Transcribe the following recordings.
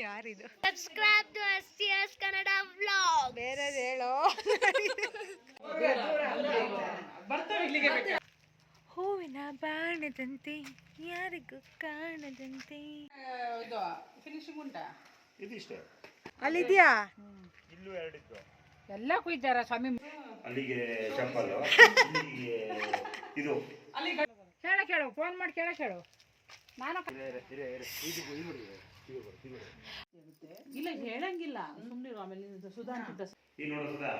ಯಾರಿದು? Subscribe to STS Kannada vlog. ಬೇರೆ ಹೇಳೋ. ಹೂವಿನ ಬಾಣದಂತೆ ಯಾರಿಗೂ ಕಾಣದಂತೆ. ಫಿನಿಶಿಂಗ್ ಉಂಟಾ? ಇದಿಷ್ಟೇ. ಅಲ್ಲಿದ್ಯಾ? ಇಲ್ಲೂ ಎರಡಿತ್ತು. ಎಲ್ಲ ಕುಯ್ದಾರ ಸ್ವಾಮಿ. ಅಲ್ಲಿಗೆ ಚಪ್ಪಲ್, ಇಲ್ಲಿಗೆ ಇದು. ಕೇಳು ಫೋನ್ ಮಾಡಿ ಕೇಳು. ನಾನು ಇಲ್ಲ ಹೇಳಂಗಿಲ್ಲ, ಸುಮ್ಮನೆ ಆಮೇಲೆ ಸುಧಾ ಅಂತಿದ್ದ. ಈ ನೋಡು ಸುಧಾ,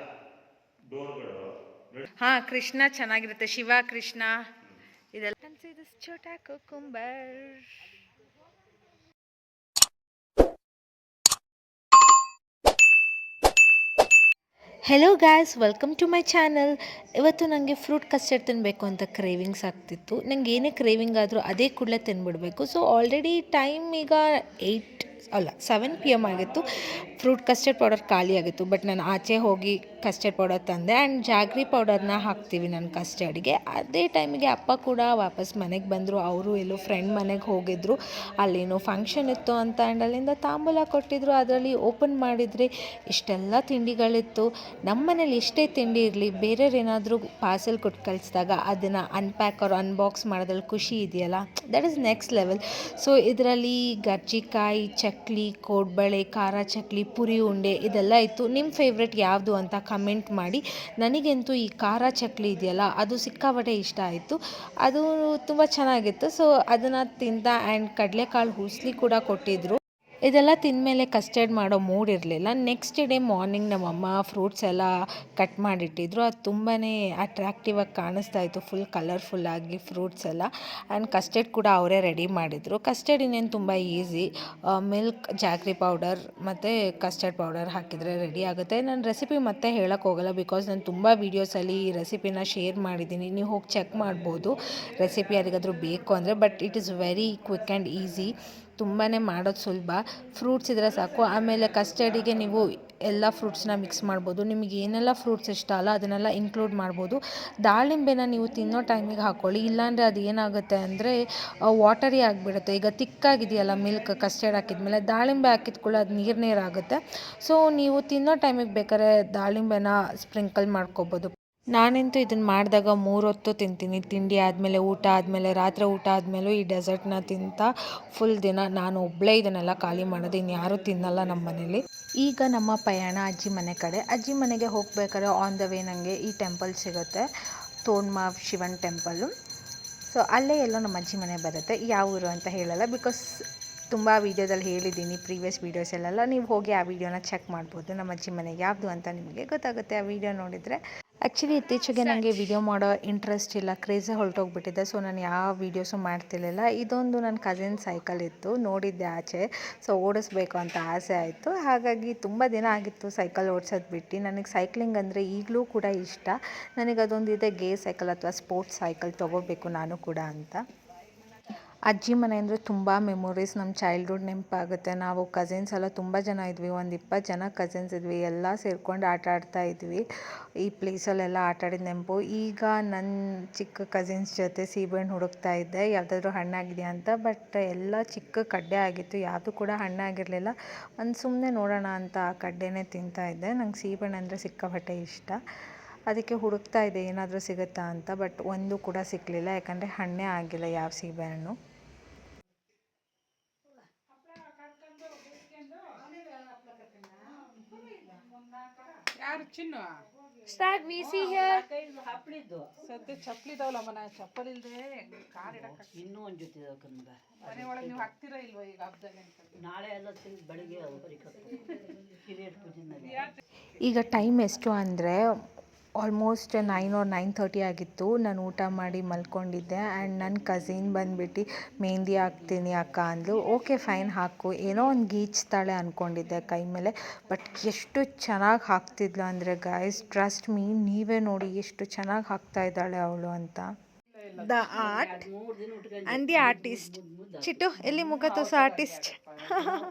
ಡೋರ್ಗಳು. ಹಾ, ಕೃಷ್ಣ ಚೆನ್ನಾಗಿರುತ್ತೆ. ಶಿವ ಕೃಷ್ಣ ಇದೆಲ್ಲ. ಛೋಟಾ cucumber. Hello guys, welcome to my channel. ಇವತ್ತು ನನಗೆ ಫ್ರೂಟ್ ಕಸ್ಟರ್ಡ್ ತಿನ್ನಬೇಕು ಅಂತ ಕ್ರೇವಿಂಗ್ಸ್ ಆಗ್ತಿತ್ತು. ನಂಗೆ ಏನೇ ಕ್ರೇವಿಂಗ್ ಆದರೂ ಅದೇ ಕೂಡಲೇ ತಿನ್ಬಿಡಬೇಕು. ಸೊ ಆಲ್ರೆಡಿ ಟೈಮ್ ಈಗ 7 PM ಆಗಿತ್ತು. ಫ್ರೂಟ್ ಕಸ್ಟರ್ಡ್ ಪೌಡರ್ ಖಾಲಿ ಆಗಿತ್ತು. ಬಟ್ ನಾನು ಆಚೆ ಹೋಗಿ ಕಸ್ಟರ್ಡ್ ಪೌಡರ್ ತಂದೆ ಆ್ಯಂಡ್ ಜಾಗ್ರಿ ಪೌಡರ್ನ ಹಾಕ್ತೀವಿ ನನ್ನ ಕಸ್ಟರ್ಡ್ಗೆ. ಅದೇ ಟೈಮಿಗೆ ಅಪ್ಪ ಕೂಡ ವಾಪಸ್ ಮನೆಗೆ ಬಂದರು. ಅವರು ಎಲ್ಲೋ ಫ್ರೆಂಡ್ ಮನೆಗೆ ಹೋಗಿದ್ರು, ಅಲ್ಲೇನೋ ಫಂಕ್ಷನ್ ಇತ್ತು ಅಂತ. ಆ್ಯಂಡ್ ಅಲ್ಲಿಂದ ತಾಂಬೂಲ ಕೊಟ್ಟಿದ್ರು. ಅದರಲ್ಲಿ ಓಪನ್ ಮಾಡಿದರೆ ಇಷ್ಟೆಲ್ಲ ತಿಂಡಿಗಳಿತ್ತು. ನಮ್ಮ ಮನೇಲಿ ಎಷ್ಟೇ ತಿಂಡಿ ಇರಲಿ, ಬೇರೆಯವ್ರು ಏನಾದರೂ ಪಾರ್ಸೆಲ್ ಕೊಟ್ಟು ಕಳಿಸಿದಾಗ ಅದನ್ನು ಅನ್ಪ್ಯಾಕ್ ಅವ್ರು ಅನ್ಬಾಕ್ಸ್ ಮಾಡೋದ್ರಲ್ಲಿ ಖುಷಿ ಇದೆಯಲ್ಲ, that is next level. So ಇದರಲ್ಲಿ ಗರ್ಜಿಕಾಯಿ, ಚಕ್ಲಿ, ಕೋಡ್ಬಳೆ, ಖಾರ ಚಕ್ಲಿ, ಪುರಿ ಉಂಡೆ ಇದೆಲ್ಲ ಇತ್ತು. ನಿಮ್ಮ ಫೇವ್ರೆಟ್ ಯಾವುದು ಅಂತ ಕಮೆಂಟ್ ಮಾಡಿ. ನನಗಂತೂ ಈ ಖಾರ ಚಕ್ಲಿ ಇದೆಯಲ್ಲ, ಅದು ಸಿಕ್ಕಾಪಟ್ಟೆ ಇಷ್ಟ ಆಯಿತು. ಅದು ತುಂಬ ಚೆನ್ನಾಗಿತ್ತು. ಸೊ ಅದನ್ನು ತಿಂದ. ಆ್ಯಂಡ್ ಕಡಲೆಕಾಳು ಹುಸ್ಲಿ ಕೂಡ ಕೊಟ್ಟಿದ್ದರು. ಇದೆಲ್ಲ ತಿಂದಮೇಲೆ ಕಸ್ಟರ್ಡ್ ಮಾಡೋ ಮೂಡ್ ಇರಲಿಲ್ಲ. ನೆಕ್ಸ್ಟ್ ಡೇ ಮಾರ್ನಿಂಗ್ ನಮ್ಮಮ್ಮ ಫ್ರೂಟ್ಸ್ ಎಲ್ಲ ಕಟ್ ಮಾಡಿಟ್ಟಿದ್ರು. ಅದು ತುಂಬಾ ಅಟ್ರ್ಯಾಕ್ಟಿವ್ ಆಗಿ ಕಾಣಿಸ್ತಾ ಇತ್ತು, ಫುಲ್ ಕಲರ್ಫುಲ್ಲಾಗಿ ಫ್ರೂಟ್ಸ್ ಎಲ್ಲ. ಆ್ಯಂಡ್ ಕಸ್ಟರ್ಡ್ ಕೂಡ ಅವರೇ ರೆಡಿ ಮಾಡಿದರು. ಕಸ್ಟರ್ಡ್ ಇನ್ನೇನು ತುಂಬ ಈಸಿ, ಮಿಲ್ಕ್, ಜಾಗ್ರಿ ಪೌಡರ್ ಮತ್ತು ಕಸ್ಟರ್ಡ್ ಪೌಡರ್ ಹಾಕಿದರೆ ರೆಡಿ ಆಗುತ್ತೆ. ನಾನು ರೆಸಿಪಿ ಮತ್ತೆ ಹೇಳೋಕ್ಕೆ ಹೋಗಲ್ಲ, ಬಿಕಾಸ್ ನಾನು ತುಂಬ ವೀಡಿಯೋಸಲ್ಲಿ ಈ ರೆಸಿಪಿನ ಶೇರ್ ಮಾಡಿದ್ದೀನಿ. ನೀವು ಹೋಗಿ ಚೆಕ್ ಮಾಡ್ಬೋದು ರೆಸಿಪಿ ಯಾರಿಗಾದರೂ ಬೇಕು ಅಂದರೆ. But it is very quick and easy, ತುಂಬಾ ಮಾಡೋದು ಸುಲಭ. ಫ್ರೂಟ್ಸ್ ಇದ್ದರೆ ಸಾಕು. ಆಮೇಲೆ ಕಸ್ಟರ್ಡಿಗೆ ನೀವು ಎಲ್ಲ ಫ್ರೂಟ್ಸ್ನ ಮಿಕ್ಸ್ ಮಾಡ್ಬೋದು. ನಿಮಗೆ ಏನೆಲ್ಲ ಫ್ರೂಟ್ಸ್ ಇಷ್ಟ ಅಲ್ಲ ಅದನ್ನೆಲ್ಲ ಇನ್ಕ್ಲೂಡ್ ಮಾಡ್ಬೋದು. ದಾಳಿಂಬೆನ ನೀವು ತಿನ್ನೋ ಟೈಮಿಗೆ ಹಾಕ್ಕೊಳ್ಳಿ, ಇಲ್ಲಾಂದರೆ ಅದು ಏನಾಗುತ್ತೆ ಅಂದರೆ ವಾಟರಿ ಆಗಿಬಿಡುತ್ತೆ. ಈಗ ತಿಕ್ಕಾಗಿದೆಯಲ್ಲ ಮಿಲ್ಕ್ ಕಸ್ಟರ್ಡ್ ಹಾಕಿದ್ಮೇಲೆ, ದಾಳಿಂಬೆ ಹಾಕಿದ ಕೂಡ ಅದು ನೀರಾಗುತ್ತೆ. ಸೊ ನೀವು ತಿನ್ನೋ ಟೈಮಿಗೆ ಬೇಕಾದ್ರೆ ದಾಳಿಂಬೆನ ಸ್ಪ್ರಿಂಕಲ್ ಮಾಡ್ಕೊಬೋದು. ನಾನಂತೂ ಇದನ್ನು ಮಾಡಿದಾಗ 3 ಹೊತ್ತು ತಿಂತೀನಿ. ತಿಂಡಿ ಆದಮೇಲೆ, ಊಟ ಆದಮೇಲೆ, ರಾತ್ರಿ ಊಟ ಆದಮೇಲೂ ಈ ಡೆಸರ್ಟ್ನ ತಿಂತ ಫುಲ್ ದಿನ ನಾನು ಒಬ್ಬಳೇ ಇದನ್ನೆಲ್ಲ ಖಾಲಿ ಮಾಡೋದು, ಇನ್ಯಾರೂ ತಿನ್ನಲ್ಲ ನಮ್ಮ ಮನೇಲಿ. ಈಗ ನಮ್ಮ ಪಯಣ ಅಜ್ಜಿ ಮನೆ ಕಡೆ. ಅಜ್ಜಿ ಮನೆಗೆ ಹೋಗ್ಬೇಕಾದ್ರೆ ಆನ್ ದ ವೇ ನನಗೆ ಈ ಟೆಂಪಲ್ ಸಿಗುತ್ತೆ, ತೋನ್ಮಾವ್ ಶಿವನ್ ಟೆಂಪಲ್ಲು. ಸೊ ಅಲ್ಲೇ ಎಲ್ಲೋ ನಮ್ಮ ಅಜ್ಜಿ ಮನೆ ಬರುತ್ತೆ. ಯಾವ ಊರು ಅಂತ ಹೇಳಲ್ಲ, ಬಿಕಾಸ್ ತುಂಬ ವೀಡಿಯೋದಲ್ಲಿ ಹೇಳಿದ್ದೀನಿ ಪ್ರೀವಿಯಸ್ ವೀಡಿಯೋಸಲ್ಲೆಲ್ಲ. ನೀವು ಹೋಗಿ ಆ ವೀಡಿಯೋನ ಚೆಕ್ ಮಾಡ್ಬೋದು. ನಮ್ಮ ಅಜ್ಜಿ ಮನೆ ಯಾವುದು ಅಂತ ನಿಮಗೆ ಗೊತ್ತಾಗುತ್ತೆ ಆ ವೀಡಿಯೋ ನೋಡಿದರೆ. ಆ್ಯಕ್ಚುಲಿ ಇತ್ತೀಚೆಗೆ ನನಗೆ ವಿಡಿಯೋ ಮಾಡೋ ಇಂಟ್ರೆಸ್ಟ್ ಇಲ್ಲ, ಕ್ರೇಜೇ ಹೊರಟೋಗ್ಬಿಟ್ಟಿದೆ. ಸೊ ನಾನು ಯಾವ ವೀಡಿಯೋಸು ಮಾಡ್ತಿರ್ಲಿಲ್ಲ. ಇದೊಂದು ನನ್ನ ಕಸಿನ್ ಸೈಕಲ್ ಇತ್ತು, ನೋಡಿದ್ದೆ ಆಚೆ. ಸೊ ಓಡಿಸ್ಬೇಕು ಅಂತ ಆಸೆ ಆಯಿತು. ಹಾಗಾಗಿ ತುಂಬ ದಿನ ಆಗಿತ್ತು ಸೈಕಲ್ ಓಡಿಸೋದು ಬಿಟ್ಟು. ನನಗೆ ಸೈಕ್ಲಿಂಗ್ ಅಂದರೆ ಈಗಲೂ ಕೂಡ ಇಷ್ಟ. ನನಗೆ ಅದೊಂದಿದೆ, ಗೇರ್ ಸೈಕಲ್ ಅಥವಾ ಸ್ಪೋರ್ಟ್ಸ್ ಸೈಕಲ್ ತೊಗೋಬೇಕು ನಾನು ಕೂಡ ಅಂತ. ಅಜ್ಜಿ ಮನೆ ಅಂದರೆ ತುಂಬ ಮೆಮೊರೀಸ್, ನಮ್ಮ ಚೈಲ್ಡ್ಹುಡ್ ನೆನಪಾಗುತ್ತೆ. ನಾವು ಕಸಿನ್ಸ್ ಎಲ್ಲ ತುಂಬ ಜನ ಇದ್ವಿ, ಒಂದು 20 ಜನ ಕಸಿನ್ಸ್ ಇದ್ವಿ. ಎಲ್ಲ ಸೇರ್ಕೊಂಡು ಆಟ ಆಡ್ತಾ ಇದ್ವಿ. ಈ ಪ್ಲೇಸಲ್ಲೆಲ್ಲ ಆಟಾಡಿದ ನೆನಪು. ಈಗ ನನ್ನ ಚಿಕ್ಕ ಕಸಿನ್ಸ್ ಜೊತೆ ಸೀಬೆಹಣ್ಣು ಹುಡುಕ್ತಾ ಇದ್ದೆ, ಯಾವುದಾದ್ರೂ ಹಣ್ಣಾಗಿದೆಯಾ ಅಂತ. ಬಟ್ ಎಲ್ಲ ಚಿಕ್ಕ ಕಡ್ಡೆ ಆಗಿತ್ತು, ಯಾವುದು ಕೂಡ ಹಣ್ಣಾಗಿರಲಿಲ್ಲ. ಒಂದು ಸುಮ್ಮನೆ ನೋಡೋಣ ಅಂತ ಆ ಕಡ್ಡೆನೇ ತಿಂತಾ ಇದ್ದೆ. ನಂಗೆ ಸೀಬೆಹಣ್ಣು ಅಂದರೆ ಸಿಕ್ಕಾಪಟ್ಟೆ ಇಷ್ಟ. ಅದಕ್ಕೆ ಹುಡುಕ್ತಾ ಇದ್ದೆ ಏನಾದರೂ ಸಿಗುತ್ತಾ ಅಂತ. ಬಟ್ ಒಂದು ಕೂಡ ಸಿಕ್ಕಲಿಲ್ಲ, ಯಾಕಂದರೆ ಹಣ್ಣೇ ಆಗಿಲ್ಲ ಯಾವ ಸೀಬೆಹಣ್ಣು. ಯಾರು ಚಿನ್ನು Start we see here. ಸದ್ಯ ಚಪ್ಪಲಿದಾವಲ್ಲ ಮನ, ಚಪ್ಪಲ್ ಇಲ್ಲದೆ ಕಾರ್ ಇಡಕ್ಕೆ ಇನ್ನೂ ಒಂದು ಜೊತೆ ಕನ್ನಡ ಮನೆ ಒಳಗೆ ನೀವು ಹಾಕ್ತೀರಾ ಇಲ್ವಾ ಈಗ ಹಬ್ಬದಲ್ಲಿ ಅಂತ? ನಾಳೆ ಎಲ್ಲ ಬೆಳಿಗ್ಗೆ ಹಿರಿಯರ ಪೂಜೆನಲ್ಲಿ. ಈಗ ಟೈಮ್ ಎಷ್ಟು ಅಂದರೆ ಆಲ್ಮೋಸ್ಟ್ 9 or 9:30 ಆಗಿತ್ತು. ನಾನು ಊಟ ಮಾಡಿ ಮಲ್ಕೊಂಡಿದ್ದೆ. ಆ್ಯಂಡ್ ನನ್ನ ಕಸಿನ್ ಬಂದುಬಿಟ್ಟು ಮೆಹಂದಿ ಹಾಕ್ತೀನಿ ಅಕ್ಕ ಅಂದ್ಲು. ಓಕೆ ಫೈನ್ ಹಾಕು, ಏನೋ ಒಂದು ಗೀಚ್ತಾಳೆ ಅಂದ್ಕೊಂಡಿದ್ದೆ ಕೈ ಮೇಲೆ. ಬಟ್ ಎಷ್ಟು ಚೆನ್ನಾಗಿ ಹಾಕ್ತಿದ್ಲು ಅಂದರೆ ಗೈಸ್, ಟ್ರಸ್ಟ್ ಮೀ, ನೀವೇ ನೋಡಿ ಎಷ್ಟು ಚೆನ್ನಾಗಿ ಹಾಕ್ತಾ ಇದ್ದಾಳೆ ಅವಳು ಅಂತ. The art and the artist. ಚಿಟ್ಟು ಎಲ್ಲಿ ಮುಖ ತೋರಿಸೋ ಆರ್ಟಿಸ್ಟ್.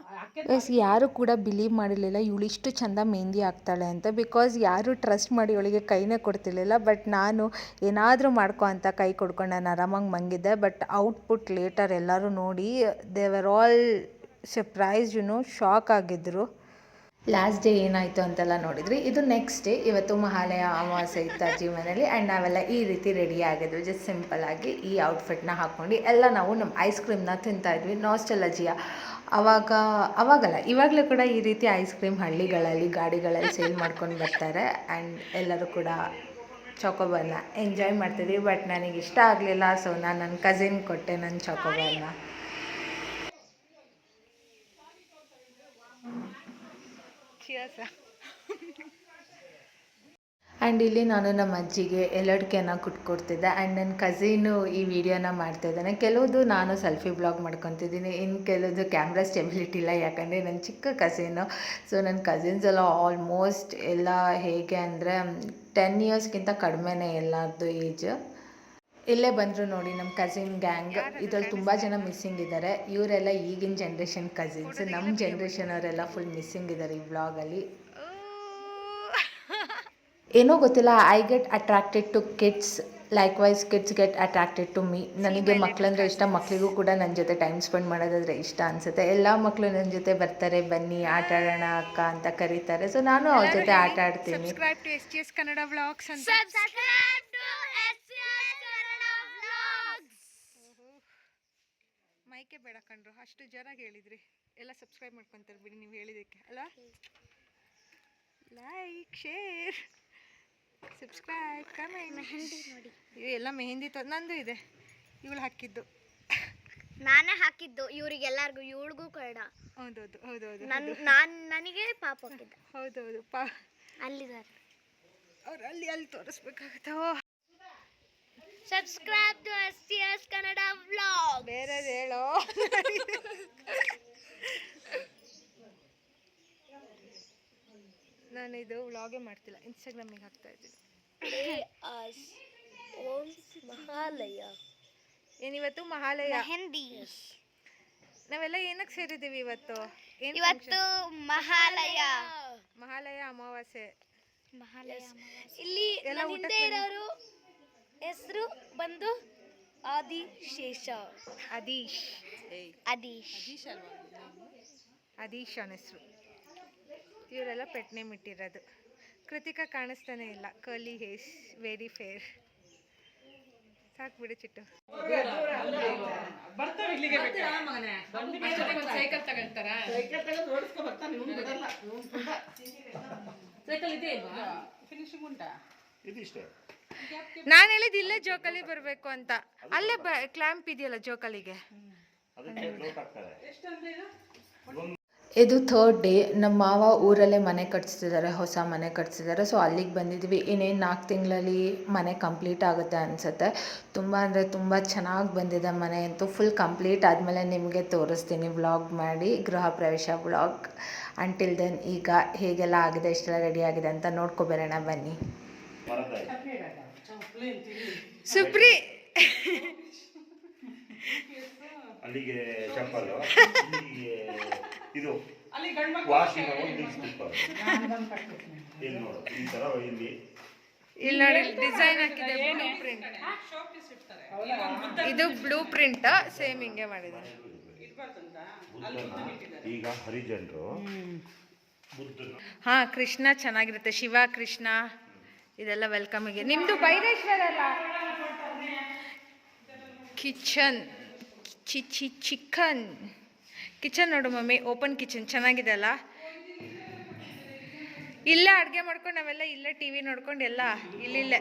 ಯಾರು ಕೂಡ ಬಿಲೀವ್ ಮಾಡಿರಲಿಲ್ಲ ಇವಳು ಇಷ್ಟು ಚೆಂದ ಮೆಹಂದಿ ಹಾಕ್ತಾಳೆ ಅಂತ. ಬಿಕಾಸ್ ಯಾರು ಟ್ರಸ್ಟ್ ಮಾಡಿ ಇವಳಿಗೆ ಕೈನೇ ಕೊಡ್ತಿರ್ಲಿಲ್ಲ. ಬಟ್ ನಾನು ಏನಾದರೂ ಮಾಡ್ಕೊ ಅಂತ ಕೈ ಕೊಡ್ಕೊಂಡು ನಾನು ಆರಾಮಾಗಿ ಮಂಗಿದ್ದೆ. ಬಟ್ ಔಟ್ಪುಟ್ ಲೇಟರ್ ಎಲ್ಲರೂ ನೋಡಿ they were all surprise shock ಆಗಿದ್ದರು. ಲಾಸ್ಟ್ ಡೇ ಏನಾಯಿತು ಅಂತೆಲ್ಲ ನೋಡಿದ್ರಿ. ಇದು ನೆಕ್ಸ್ಟ್ ಡೇ. ಇವತ್ತು ಮಹಾಲಯ ಅಮಾವಾಸ್ಯೆ ಇತ್ತು ಅಜ್ಜಿ ಮನೇಲಿ. ಆ್ಯಂಡ್ ನಾವೆಲ್ಲ ಈ ರೀತಿ ರೆಡಿ ಆಗಿದ್ವಿ. ಜಸ್ಟ್ ಸಿಂಪಲ್ಲಾಗಿ ಈ ಔಟ್ಫಿಟ್ನ ಹಾಕ್ಕೊಂಡು ಎಲ್ಲ ನಾವು ನಮ್ಮ ಐಸ್ ಕ್ರೀಮ್ನ ತಿಂತಾಯಿದ್ವಿ. ನಾಸ್ಟೆಲಜಿಯಾ ಅವಾಗಲ್ಲ ಇವಾಗಲೂ ಕೂಡ ಈ ರೀತಿ ಐಸ್ ಕ್ರೀಮ್ ಹಳ್ಳಿಗಳಲ್ಲಿ ಗಾಡಿಗಳಲ್ಲಿ ಸೇಲ್ ಮಾಡ್ಕೊಂಡು ಬರ್ತಾರೆ. ಆ್ಯಂಡ್ ಎಲ್ಲರೂ ಕೂಡ ಚಾಕೋಬಾರ್ನ ಎಂಜಾಯ್ ಮಾಡ್ತಿದ್ವಿ. ಬಟ್ ನನಗೆ ಇಷ್ಟ ಆಗಲಿಲ್ಲ. ಸೊ ನಾನು ನನ್ನ ಕಸಿನ್ ಕೊಟ್ಟೆ ನನ್ನ ಚಾಕೋಬಾರ್ನ. ಆ್ಯಂಡ್ ಇಲ್ಲಿ ನಾನು ನಮ್ಮ ಅಜ್ಜಿಗೆ ಎಲ್ಲಡ್ಕೆನ ಕುಟ್ಕೊಡ್ತಿದ್ದೆ. ಆ್ಯಂಡ್ ನನ್ನ ಕಝಿನು ಈ ವಿಡಿಯೋನ ಮಾಡ್ತಾಯಿದ್ದಾನೆ. ಕೆಲವುದು ನಾನು ಸೆಲ್ಫಿ ಬ್ಲಾಗ್ ಮಾಡ್ಕೊತಿದ್ದೀನಿ, ಇನ್ನು ಕೆಲವುದು ಕ್ಯಾಮ್ರಾ ಸ್ಟೆಬಿಲಿಟಿ ಇಲ್ಲ, ಯಾಕಂದರೆ ನನ್ನ ಚಿಕ್ಕ ಕಝಿನು. ಸೊ ನನ್ನ ಕಝಿನ್ಸ್ ಎಲ್ಲ ಆಲ್ಮೋಸ್ಟ್ ಎಲ್ಲ ಹೇಗೆ ಅಂದರೆ 10 ಇಯರ್ಸ್ಗಿಂತ ಕಡಿಮೆನೇ ಎಲ್ಲರದ್ದು ಏಜ್. ಇಲ್ಲೇ ಬಂದರು ನೋಡಿ ನಮ್ಮ ಕಝಿನ್ ಗ್ಯಾಂಗ್. ಇದರಲ್ಲಿ ತುಂಬ ಜನ ಮಿಸ್ಸಿಂಗ್ ಇದ್ದಾರೆ. ಇವರೆಲ್ಲ ಈಗಿನ ಜನ್ರೇಷನ್ ಕಝಿನ್ಸ್. ನಮ್ಮ ಜನ್ರೇಷನ್ ಅವರೆಲ್ಲ ಫುಲ್ ಮಿಸ್ಸಿಂಗ್ ಇದ್ದಾರೆ ಈ ವ್ಲಾಗಲ್ಲಿ. ಏನೋ ಗೊತ್ತಿಲ್ಲ, I get attracted to kids, likewise kids get attracted to me. ನನಗೆ ಮಕ್ಕಳಂದ್ರೆ ಇಷ್ಟ, ಮಕ್ಕಳಿಗೂ ಕೂಡ ನನ್ನ ಜೊತೆ ಟೈಮ್ ಸ್ಪೆಂಡ್ ಮಾಡೋದಾದರೆ ಇಷ್ಟ ಅನಿಸುತ್ತೆ. ಎಲ್ಲ ಮಕ್ಕಳು ನನ್ನ ಜೊತೆ ಬರ್ತಾರೆ, ಬನ್ನಿ ಆಟ ಆಡೋಣ ಅಕ್ಕ ಅಂತ ಕರೀತಾರೆ. ಸೊ ನಾನು ಅವ್ರ ಜೊತೆ ಆಟ ಆಡ್ತೀನಿ. Subscribe to STS Kannada Vlogs and subscribe to STS Kannada Vlogs. ಮೈಕೆ ಬೇಡ ಕಂಡ್ರು, ಅಷ್ಟು ಜೋರಾಗಿ ಹೇಳಿದ್ರಿ. ಎಲ್ಲ ಸಬ್ಸ್ಕ್ರೈಬ್ ಮಾಡ್ಕೊತಾರೆ ಬಿಡಿ ನೀವು ಹೇಳಿದ್ದಕ್ಕೆ ಅಲ್ಲ. Like, share, subscribe, comment. Mehndi ನೋಡಿ, ಇವು ಎಲ್ಲ ಮೆಹಂದಿ ನಂದು ಇದೆ, ಇವಳು ಹಾಕಿದ್ದು. ನಾನೇ ಹಾಕಿದ್ದು ಇವರಿಗೆಲ್ಲರಿಗೂ, ಇವಳಿಗೂ ಕನ್ನಡ. ಹೌದೌದು ಹೌದೌದು ನನಗೆ ಪಾಪ ಹಾಕಿದ್ದ. ಹೌದೌದು ಅಲ್ಲಿದ್ದಾರೆ ಅವ್ರು, ಅಲ್ಲಿ ತೋರಿಸ್ಬೇಕಾಗುತ್ತೆ. Subscribe to STS Kannada Vlogs. ಬೇರೆ ಹೇಳೋ. ನಾನು ಇದು ವ್ಲಾಗೇ ಮಾಡ್ತಿಲ್ಲ, ಇನ್ಸ್ಟಾಗ್ರಾಮಿಗೆ ಹಾಕ್ತಾ ಇದ್ದೀನಿ. ಓಂ ಮಹಾಲಯ ಏನಿವತ್ತು ಮಹಾಲಯ ಮೆಹಂದಿ. ನಾವೆಲ್ಲ ಏನಕ್ಕೆ ಸೇರಿದ್ದೀವಿ ಇವತ್ತು? ಇವತ್ತು ಮಹಾಲಯ ಅಮಾವಾಸ್ಯೆ. ಇಲ್ಲಿ ಎಲ್ಲ ಹಿಂದೆ ಇರೋರು ಹೆಸರು ಬಂದು ಆದಿಶೇಷ. ಅದೀಶ್ ಅವನ ಹೆಸರು. ಇವರೆಲ್ಲ ಪೆಟ್ ನೇಮ್ ಇಟ್ಟಿರೋದು. ಕೃತಿಕಾ ಕಾಣಿಸ್ತಾನೆ ಇಲ್ಲ, ಕರ್ಲಿ ಹೇರ್ಸ್, ವೆರಿ ಫೇರ್. ಸಾಕು ಬಿಡು ಚಿಟ್ಟು. ನಾನು ಹೇಳಿದ್ದು ಇಲ್ಲೇ ಜೋಕಾಲಿ ಬರಬೇಕು ಅಂತ. ಅಲ್ಲೇ ಕ್ಲ್ಯಾಂಪ್ ಇದೆಯಲ್ಲ ಜೋಕಾಲಿಗೆ. ಇದು 3rd ಡೇ. ನಮ್ಮ ಮಾವ ಊರಲ್ಲೇ ಮನೆ ಕಟ್ಸ್ತಿದ್ದಾರೆ, ಹೊಸ ಮನೆ ಕಟ್ಸಿದ್ದಾರೆ. ಸೊ ಅಲ್ಲಿಗೆ ಬಂದಿದ್ವಿ. ಇನ್ನೇನು 4 ತಿಂಗಳಲ್ಲಿ ಮನೆ ಕಂಪ್ಲೀಟ್ ಆಗುತ್ತೆ ಅನಿಸುತ್ತೆ. ತುಂಬ ಅಂದರೆ ತುಂಬ ಚೆನ್ನಾಗಿ ಬಂದಿದೆ ಮನೆ ಅಂತೂ. ಫುಲ್ ಕಂಪ್ಲೀಟ್ ಆದಮೇಲೆ ನಿಮಗೆ ತೋರಿಸ್ತೀನಿ ವ್ಲಾಗ್ ಮಾಡಿ, ಗೃಹ ಪ್ರವೇಶ ವ್ಲಾಗ್. ಅಂಟಿಲ್ ದೆನ್ ಈಗ ಹೇಗೆಲ್ಲ ಆಗಿದೆ, ಎಷ್ಟೆಲ್ಲ ರೆಡಿ ಆಗಿದೆ ಅಂತ ನೋಡ್ಕೊಬರೋಣ ಬನ್ನಿ. ಸುಪ್ರಿ ಅಲ್ಲಿಗೆ ಚಪ್ಪಲು, ಇಲ್ಲಿಗೆ ಇದು ವಾಷಿಂಗ್ ಇಲ್ಲಿ ನೋಡು, ಈ ತರ ಇಲ್ಲಿ ನೋಡಿ ಡಿಸೈನ್ ಹಾಕಿದೆ. ಬ್ಲೂ ಪ್ರಿಂಟ್, ಇದು ಬ್ಲೂ ಪ್ರಿಂಟ್ ಸೇಮ್ ಹಿಂಗೆ ಮಾಡಿದ್ದಾರೆ. ಈಗ ಹರಿಜನರು ಬುದ್ಧನ ಹಾ, ಕೃಷ್ಣ ಚೆನ್ನಾಗಿರುತ್ತೆ. ಶಿವ ಕೃಷ್ಣ ಇದೆಲ್ಲ ವೆಲ್ಕಮಿಗೆ. ನಿಮ್ದು ಬೈರೇಶ್ವರ ಅಲ್ಲ? ಕಿಚನ್ ಕಿಚನ್ ನೋಡು ಮಮ್ಮಿ, ಓಪನ್ ಕಿಚನ್ ಚೆನ್ನಾಗಿದೆ ಅಲ್ಲ? ಇಲ್ಲೇ ಅಡುಗೆ ಮಾಡ್ಕೊಂಡು ನಾವೆಲ್ಲ ಇಲ್ಲೇ ಟಿವಿ ನೋಡ್ಕೊಂಡು ಎಲ್ಲ ಇಲ್ಲಿಲ್ಲೇ.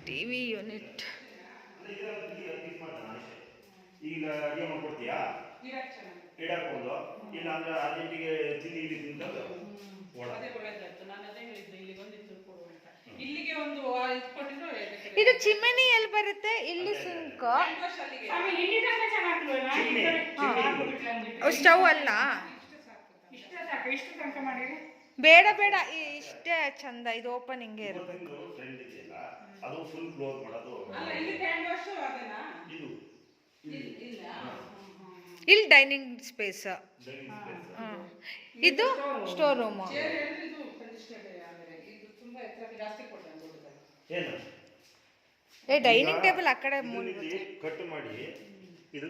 TV unit. ಈಗ ಅಡುಗೆ ಮಾಡ್ಕೊಡ್ತೀಯಾ? ಇಡಾಕೊಂಡು ಇಲ್ಲ ಅಂದ್ರೆ ಅರ್ಜೆಂಟಿಗೆ ತಿಂಡಿ ಇಲ್ಲಿ ತಿಂತದ್ದು ಇದು ಚಿಮಣಿ ಎಲ್ಲಿ ಬರುತ್ತೆ? ಇಲ್ಲಿ ಸಿಂಕ್, ಸ್ಟವ್ ಅಲ್ಲ. ಬೇಡ ಇಷ್ಟೇ ಚಂದ. ಇದು ಓಪನ್ ಹಿಂಗೆ ಇರಬೇಕು. ಅದು ಫುಲ್ ಕ್ಲೋಸ್ ಮಾಡೋದು. ಇಲ್ಲಿ ಡೈನಿಂಗ್ ಸ್ಪೇಸ್, ಇದು ಸ್ಟೋರ್ ರೂಮ್. ಡೈನಿಂಗ್ ಟೇಬಲ್ ಆ ಕಡೆ ಕಟ್ ಮಾಡಿ ಇದು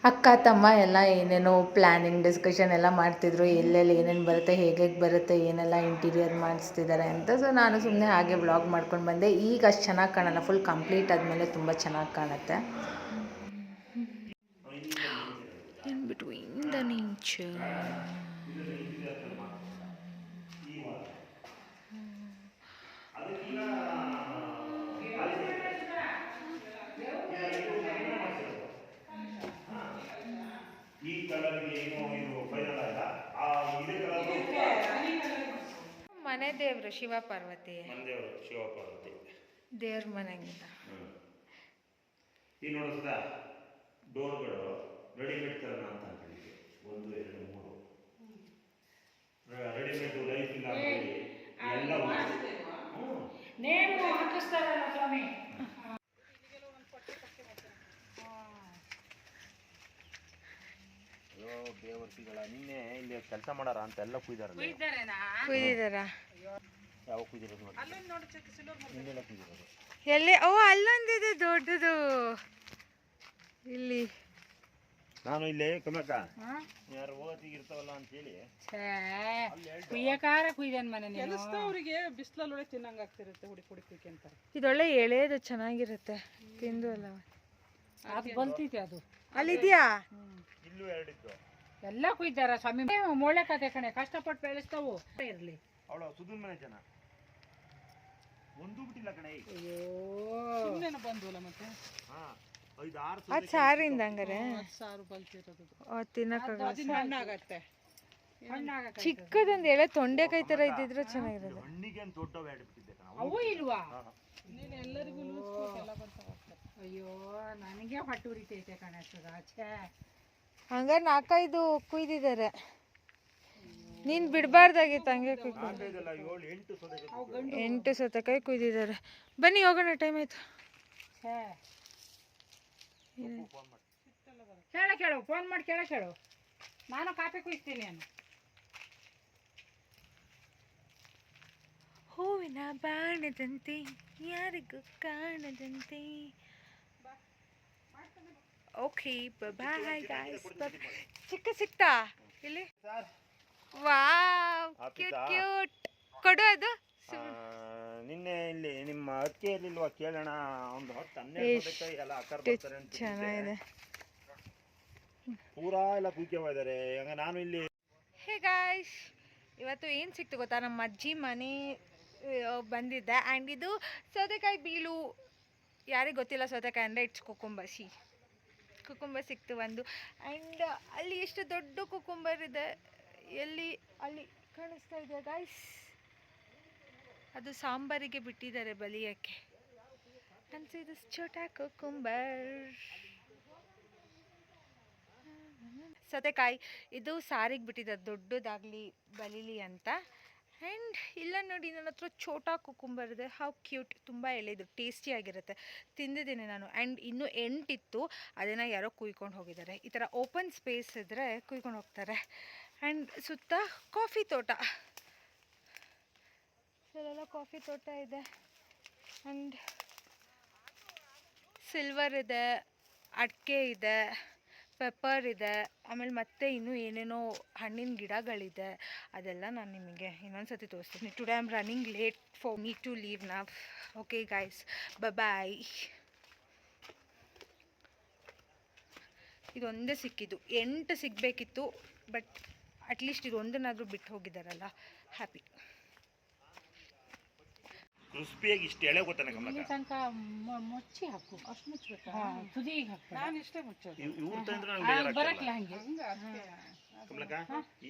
ಅಕ್ಕ ತಮ್ಮ ಎಲ್ಲ ಏನೇನೋ ಪ್ಲ್ಯಾನಿಂಗ್ ಡಿಸ್ಕಷನ್ ಎಲ್ಲ ಮಾಡ್ತಿದ್ರು, ಎಲ್ಲೆಲ್ಲಿ ಏನೇನು ಬರುತ್ತೆ, ಹೇಗೆ ಬರುತ್ತೆ, ಏನೆಲ್ಲ ಇಂಟೀರಿಯರ್ ಮಾಡಿಸ್ತಿದ್ದಾರೆ ಅಂತ. ಸೊ ನಾನು ಸುಮ್ಮನೆ ಹಾಗೆ ವ್ಲಾಗ್ ಮಾಡ್ಕೊಂಡು ಬಂದೆ. ಈಗ ಅಷ್ಟು ಚೆನ್ನಾಗಿ ಕಾಣಲ್ಲ, ಫುಲ್ ಕಂಪ್ಲೀಟ್ ಆದಮೇಲೆ ತುಂಬ ಚೆನ್ನಾಗಿ ಕಾಣುತ್ತೆ. In between the nature. ಈ ಕಲರ್ಗೆ ಏನೋ ಇದು ಫೈನಲ್ ಆಯ್ತ. ಆ ಇದೇ ಕಲರ್ ಮನೆ ದೇವರು ಶಿವ ಪಾರ್ವತಿ, ಮಂದೇವರು ಶಿವ ಪಾರ್ವತಿ ದೇವ್ರ ಮನೆಗಿಂತ. ಈ ನೋಡಿಸ್ದ ಡೋರ್ಗಳು ರೆಡಿಮೇಡ್ ತರೋಣ ಅಂತ ಅನ್ಕೊಂಡಿದ್ದೆ. 1 2 3 ರೆಡಿಮೇಡ್ ಲೈಫ್ ಇಲ್ಲ ಎಲ್ಲ ನೇಮು ಹಾಕಿಸ್ತಾರಲ್ಲ ಸ್ವಾಮಿ. ದೇವರ್ತಿಗಳ ನಿನ್ನೆ ಇಲ್ಲಿ ಕೆಲಸ ಮಾಡಾರ ಅಂತ ಎಲ್ಲ ಕುಯ್ದಾರ. ಯಾವ ಕುಯ್ದಿರೋದು ಹಿಂದೆಲ್ಲ ಕುಯ್ದಿರೋದು. ಎಲ್ಲಿ? ಓ, ಅಲ್ಲೊಂದಿದೆ ದೊಡ್ಡದು. ಇಲ್ಲಿ ನಾನು ಇಲ್ಲಿ ಕಮಕ ಯಾರು ಓದಿಗೆ ಇರ್ತಾವಲ್ಲ ಅಂತ ಹೇಳಿ ಕುಯ್ಯಕಾರ ಕುಯ್ದನ್ ಮನೆ ಅವರಿಗೆ ಬಿಸಿಲಲ್ಲೊಳಗೆ ತಿನ್ನಂಗೆ ಆಗ್ತಿರುತ್ತೆ. ಹುಡಿ ಹುಡಿ ಕುಯ್ಕೆ ಅಂತಾರೆ. ಇದೊಳ್ಳೆ ಎಳೆದು ಚೆನ್ನಾಗಿರುತ್ತೆ, ತಿಂದು ಅಲ್ಲ. ಅದು ಬಲ್ತೈತೆ, ಅದು ಅಲ್ಲಿದ್ಯಾ? ಇಲ್ಲೂ ಎರಡಿತ್ತು. ಎಲ್ಲ ಕುಯ್ದಾರ ಸ್ವಾಮಿ. ಮೊಳೆ ಕತೆ ಕಣೆ, ಕಷ್ಟಪಟ್ಟು ಬೆಳೆಸ್ತಾವು. ಇರ್ಲಿ ಅವಳು ಸುಧನ್ ಮನೆ ಜನ ಒಂದು ಬಿಟ್ಟಿಲ್ಲ ಕಣೆ. ಅಯ್ಯೋ ಸುಮ್ಮನೆ ಬಂದ್ವಲ್ಲ ಮತ್ತೆ. ಅದು ಸಾರಿಂದ ಹಂಗಾರೆ ಸಾರು ಬಲ್ತಿರೋದು ತಿನ್ನಕ್ಕಾಗತ್ತೆ. ಹಣ್ಣಾಗ ಚಿಕ್ಕದೊಂದು ಎಳೆ ತೊಂಡೆಕಾಯಿ ತರ ಇದ್ದಿದ್ರೆ ಚೆನ್ನಾಗಿರೋದು. ಹಣ್ಣಿಗೆ ಅಂತ ದೊಡ್ಡವು ಎರಡ್ಬಿಟ್ಟಿದ್ದೆ ಕಣ. ಅವು ಇಲ್ವಾ? ನೀನು ಎಲ್ಲರಿಗೂ ಎಲ್ಲ ಬರ್ತಾವ. ಅಯ್ಯೋ ನನಗೆ ಹೊಟ್ಟು ಉರಿತೈತೆ ಕಣಸ್ತದ. ಆಚೆ ಹಂಗಾರೆ 4-5 ಕುಯ್ದಿದ್ದಾರೆ. ನೀನ್ ಬಿಡಬಾರ್ದಾಗಿತ್ತು ಹಂಗೆ ಕುಯ್ಕೊಂಡು. 8 ಸೌತೆಕಾಯಿ ಕುಯ್ದಿದ್ದಾರೆ. ಬನ್ನಿ ಹೋಗೋಣ, ಟೈಮ್ ಆಯ್ತು. ಕೇಳು ಫೋನ್ ಮಾಡಿ ಕೇಳು. ನಾನು ಕಾಫಿ ಕುಯ್ತೀನಿ. ನಾನು ಹೂವಿನ ಬಾಣದಂತೆ ಯಾರಿಗೂ ಕಾಣದಂತೆ. Okay, bye guys. ಚಿಕ್ಕ ಸಿಕ್ತಾ ಇಲ್ಲಿ? Wow, cute. ಕೊಡು ಅದು. ನಿನ್ನೆ ಇಲ್ಲಿ ನಿಮ್ಮ ಅಕ್ಕಿಯಲ್ಲಿಲ್ವಾ ಕೇಳೋಣ. ಒಂದು 10-12 ಎಲ್ಲ ಆಕಾರ ಬರ್ತಾರೆ ಅಂತ ಚೆನ್ನಾಗಿದೆ. ಪೂರಾ ಎಲ್ಲ ಕುಯ್ಕೇವ ಇದ್ದಾರೆ. ಹಂಗ ನಾನು ಇಲ್ಲಿ ಹೇ ಗಾಯ್ಸ್, ಇವತ್ತು ಏನು ಸಿಕ್ತು ಗೊತ್ತಾ? ನಮ್ಮ ಅಜ್ಜಿ ಮನೆ ಬಂದಿದ್ದೆ. ಆ್ಯಂಡ್ ಇದು ಸೌತೆಕಾಯಿ ಬೀಳು. ಯಾರಿಗೆ ಗೊತ್ತಿಲ್ಲ ಸೌತೆಕಾಯಿ ಅಂದರೆ ಇಟ್ಸ್ ಕುಕುಂಬರ್. ಕುಕುಂಬರ್ ಸಿಕ್ತು ಒಂದು. ಆ್ಯಂಡ್ ಅಲ್ಲಿ ಎಷ್ಟು ದೊಡ್ಡ ಕುಕುಂಬರ್ ಇದೆ. ಅಲ್ಲಿ ಕಾಣಿಸ್ತಾ ಇದೆ ಗಾಯ್ಸ್. ಅದು ಸಾಂಬಾರಿಗೆ ಬಿಟ್ಟಿದ್ದಾರೆ ಬಲಿಯಕ್ಕೆ. ಅನ್ಸಿ ದಿಸ್ ಛೋಟಾ ಕುಕುಂಬರ್. ಸೌತೆಕಾಯಿ ಇದು ಸಾರಿಗೆ ಬಿಟ್ಟಿದ್ದಾರೆ, ದೊಡ್ಡದಾಗಲಿ ಬಲಿಲಿ ಅಂತ. ಆ್ಯಂಡ್ ಇಲ್ಲ ನೋಡಿ, ನನ್ನ ಹತ್ರ ಛೋಟಾ ಕುಕುಂಬರ್ ಇದೆ. How cute. ತುಂಬ ಎಳೆದು ಟೇಸ್ಟಿಯಾಗಿರುತ್ತೆ. ತಿಂದಿದ್ದೀನಿ ನಾನು. ಆ್ಯಂಡ್ ಇನ್ನೂ 8 ಇತ್ತು, ಅದನ್ನು ಯಾರೋ ಕುಯ್ಕೊಂಡು ಹೋಗಿದ್ದಾರೆ. ಈ ಥರ ಓಪನ್ ಸ್ಪೇಸ್ ಇದ್ದರೆ ಕುಯ್ಕೊಂಡು ಹೋಗ್ತಾರೆ. ಆ್ಯಂಡ್ ಸುತ್ತ ಕಾಫಿ ತೋಟ, ಇಲ್ಲೆಲ್ಲ ಕಾಫಿ ತೋಟ ಇದೆ. ಆ್ಯಂಡ್ ಸಿಲ್ವರ್ ಇದೆ, ಅಡಿಕೆ ಇದೆ, ಪೆಪ್ಪರ್ ಇದೆ. ಆಮೇಲೆ ಮತ್ತೆ ಇನ್ನೂ ಏನೇನೋ ಹಣ್ಣಿನ ಗಿಡಗಳಿದೆ. ಅದೆಲ್ಲ ನಾನು ನಿಮಗೆ ಇನ್ನೊಂದು ಸತಿ ತೋರಿಸ್ತೀನಿ. Today I am running late for me to leave now. Okay guys, bye. ಇದೊಂದೇ ಸಿಕ್ಕಿದ್ದು. 8 ಸಿಗಬೇಕಿತ್ತು, ಬಟ್ ಅಟ್ಲೀಸ್ಟ್ ಇದೊಂದನ್ನಾದರೂ ಬಿಟ್ಟು ಹೋಗಿದ್ದಾರಲ್ಲ, ಹ್ಯಾಪಿ. ಕ್ರಿಸ್ಪಿಯಾಗಿ ಇಷ್ಟು ಎಳೆ ಗೊತ್ತಾನೆ ಕಮಲಕ್ಕ. ತನಕ ಮುಚ್ಚಿ ಹಾಕು, ಅಷ್ಟು ಮುಚ್ಚಬೇಕು. ತುದಿಗೆ ಹಾಕು. ನಾನು ಇಷ್ಟೇ ಮುಚ್ಚೋದು. ಇವ್ರ ತಂದ್ರೆ ನನಗೆ ಬೇಜಾರಾಗ್ತಿಲ್ಲ ಬರಕ್ಲ ಹಂಗೆ ಕಮಲಕ್ಕ.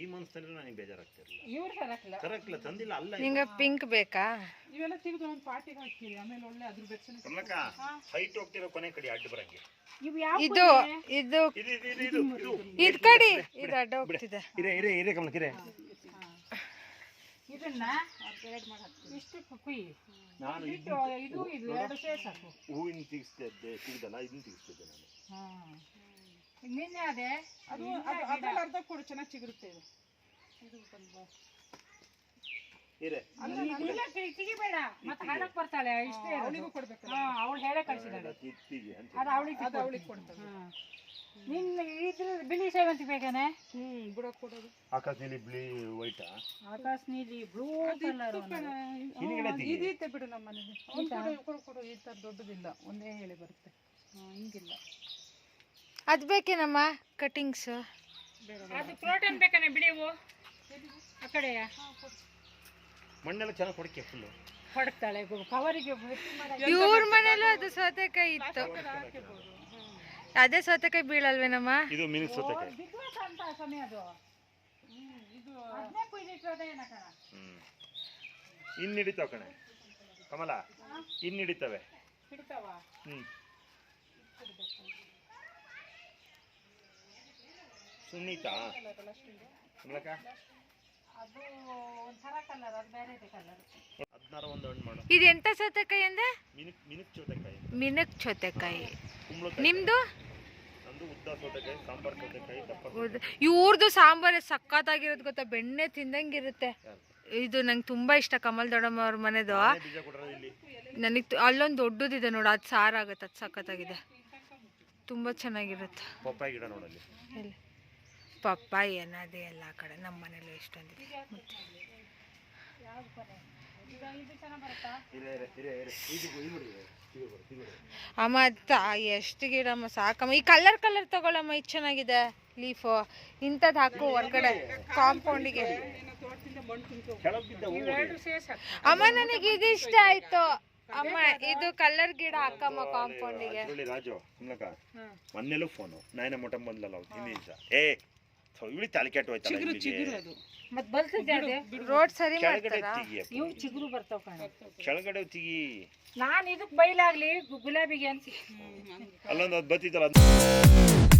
ಈ ಮನ್ಸ್ ತಂದ್ರೆ ನನಗೆ ಬೇಜಾರಾಗ್ತಿರಲಿಲ್ಲ. ಇವ್ರು ತರಕ್ಲ ತಂದಿಲ್ಲ. ಅಲ್ಲ ನಿಂಗೆ ಪಿಂಕ್ ಬೇಕಾ? ಇವೆಲ್ಲ ತೆಗೆದು ಒಂದು ಪಾರ್ಟಿಗೆ ಹಾಕ್ತೀರಿ, ಆಮೇಲೆ ಒಳ್ಳೆ ಅದ್ರ ಬೆಚ್ಚನೆ. ಕಮಲಕ್ಕ, ಹೈಟ್ ಹೋಗ್ತಿರೋ ಕೊನೆ ಕಡೆ ಅಡ್ಡ ಬರಂಗೆ. ಇವು ಯಾವ ಇದು ಇದು ಕಡಿ, ಇದು ಅಡ್ಡ ಹೋಗ್ತಿದೆ. ಇರೇ ಕಮಲಕ್ಕ, ಇರೇ. ಇದನ್ನ ಇಷ್ಟು ಕುಯ್ಯಿ. ನಾನು ಇದು ಎರಡು ಸೇರಿ ಸಾಕು. ಹೂವಿನ ಸಿಗದಲ್ಲ, ಇದನ್ನ ತೆಗಿಸ್ತಿದ್ದೆ ನಾನು. ನಿನ್ನೆ ಅದೇ ಅದು ಅರ್ಧ ಕೊಡು, ಚೆನ್ನಾಗಿ ಚಿಗುರುತ್ತೆ. ಇದು ಇರೆ ಇಲ್ಲ ತೆಗಿಬೇಡ ಮತ್ತೆ ಹಾಡಕ್ ಬರ್ತಾಳೆ ಇಷ್ಟೇ ಅವಳಿಗೂ ಕೊಡ್ಬೇಕು ಅವಳು ಹೇಳೇ ಕಳ್ಸಿದಾಳೆ ಕಿತ್ತಿಗೆ ಅಂತ ಅದು ಅವಳಿಗೆ ಕೊಡ್ತಾಳೆ ನಿನ್ನ ಇದ್ರ ಬಿಳಿ ಸೇವಂತಿ ಬೇಕನೆ ಬುಡಕ್ ಕೊಡೋದು ಆಕಾಶ ನೀಲಿ ಬಿಳಿ ವೈಟಾ ಆಕಾಶ ನೀಲಿ ಬ್ಲೂ ಕಲರ್ ಇದಿತ್ತೆ ಬಿಡು ನಮ್ಮ ಮನೇಲಿ ಕೊಡು ಈ ಥರ ದೊಡ್ಡದಿಲ್ಲ ಒಂದೇ ಹೇಳಿ ಬರುತ್ತೆ ಹಿಂಗಿಲ್ಲ ಅದು ಬೇಕೇನಮ್ಮ ಕಟಿಂಗ್ಸ್ ಅದು ಪ್ರೋಟೀನ್ ಬೇಕನೆ ಬಿಡಿವು ಆ ಕಡೆಯ ಮಣ್ಣೆಲ್ಲ ಚೆನ್ನಾಗಿ ಕೊಡಕ್ಕೆ ಫುಲ್ಲು ಹೊಡ್ತಾಳೆ ಕವರಿಗೆ ಇವ್ರ ಮನೇಲೂ ಅದು ಸೌತೆಕಾಯಿ ಇತ್ತು ಅದೇ ಸೌತೆಕಾಯಿ ಬೀಳಲ್ವೇನಮ್ಮ ಇದು ಮಿನಿಟ್ ಸೌತೆಕಾಯಿ ಬಿದ್ವಾಸ ಅಂತ ಸಮಯ ಅದು ಇದು 15 ಲೀಟರ್ ಏನಕ್ಕ ಇನ್ನು ಹಿಡಿತಾವ ಕಣೆ ಕಮಲ ಇನ್ನು ಹಿಡಿತವೆ ಹಿಡಿತಾವ ಸುನೀತಾ ಕಮಲಕ್ಕ ಅದು ಒಂಥರ ಕಲರ್ ಅದು ಬೇರೆ ಕಲರ್ 16 ಒಂದು ಹಣ್ಣು ಮಾಡು ಇದು ಎಂತ ಸೌತೆಕಾಯಿ ಅಂದೆ ಮಿನಿಟ್ ಸೌತೆಕಾಯಿ ಮಿನಕ್ ಸೌತೆಕಾಯಿ ಕುಂಬಳಕಾಯಿ ನಿಮ್ದು ನಂದು ಉದ್ದ ಸೌತೆಕಾಯಿ ಸಾಂಬಾರ್ ಸೌತೆಕಾಯಿ ದಪ್ಪ ಇವ್ರದ್ದು ಸಾಂಬಾರು ಸಖತ್ತಾಗಿರೋದು ಗೊತ್ತಾ ಬೆಣ್ಣೆ ತಿಂದಂಗಿರುತ್ತೆ ಇದು ನಂಗೆ ತುಂಬಾ ಇಷ್ಟ ಕಮಲ್ ದೊಡ್ಡಮ್ಮ ಅವ್ರ ಮನೆದು ಬೀಜ ಕೊಡ್ರೆ ಇಲ್ಲಿ ನನಗೆ ಅಲ್ಲೊಂದು ದೊಡ್ಡದಿದೆ ನೋಡು ಅದು ಸಾರಾಗುತ್ತೆ ಅದು ಸಖತ್ತಾಗಿದೆ ತುಂಬ ಚೆನ್ನಾಗಿರುತ್ತೆ ಪಪ್ಪಾಯಿ ಗಿಡ ನೋಡಲ್ಲಿ ಎಲ್ಲಿ ಪಪ್ಪಾಯಿ ಅನ್ನೋದೇ ಎಲ್ಲ ಕಡೆ ನಮ್ಮ ಮನೇಲಿ ಎಷ್ಟೊಂದಿದೆ ಮತ್ತೆ ಅಮ್ಮ ಎಷ್ಟು ಗಿಡಮ್ಮ ಸಾಕಮ್ಮ ಈ ಕಲರ್ ತಗೊಳಮ್ಮ ಇದು ಚೆನ್ನಾಗಿದೆ ಲೀಫು ಇಂಥದ್ದು ಹಾಕು ಹೊರ್ಗಡೆ ಕಾಂಪೌಂಡಿಗೆ ಅಮ್ಮ ನನಗೆ ಇದು ಇಷ್ಟ ಆಯ್ತು ಅಮ್ಮ ಇದು ಕಲರ್ ಗಿಡ ಹಾಕಮ್ಮ ಕಾಂಪೌಂಡಿಗೆ ರಾಜು ಕಮಲಕ್ಕ ಮೊನ್ನೆಲ್ಲೂ ಫೋನು ನಾಯನ ಮೊಟ್ಟ ಬಂದ್ಲಲ್ಲ ಅವತ್ತು ಹಿಂದಿನ ದಿವಸ ಇವಳಿ ತಲೆ ಕೆಟ್ಟು ಹೋಯ್ತಲ್ಲ ಮತ್ತೆ ಬರ್ತದೆ ಅದೇ ರೋಡ್ ಸರಿ ಕೆಳಗಡೆ ಮಾಡ್ತಾರಾ ತೆಗಿಯಪ್ಪ ಇವು ಚಿಗುರು ಬರ್ತಾವ ಕಣ ಕೆಳಗಡೆ ತೆಗಿ ನಾನು ಇದಕ್ಕೆ ಬೈಲಾಗ್ಲಿ ಗುಲಾಬಿಗೆ ಅಂತ ಅಲ್ಲೊಂದು ಅದು ಬತ್ತಿತ್ತಲ್ಲ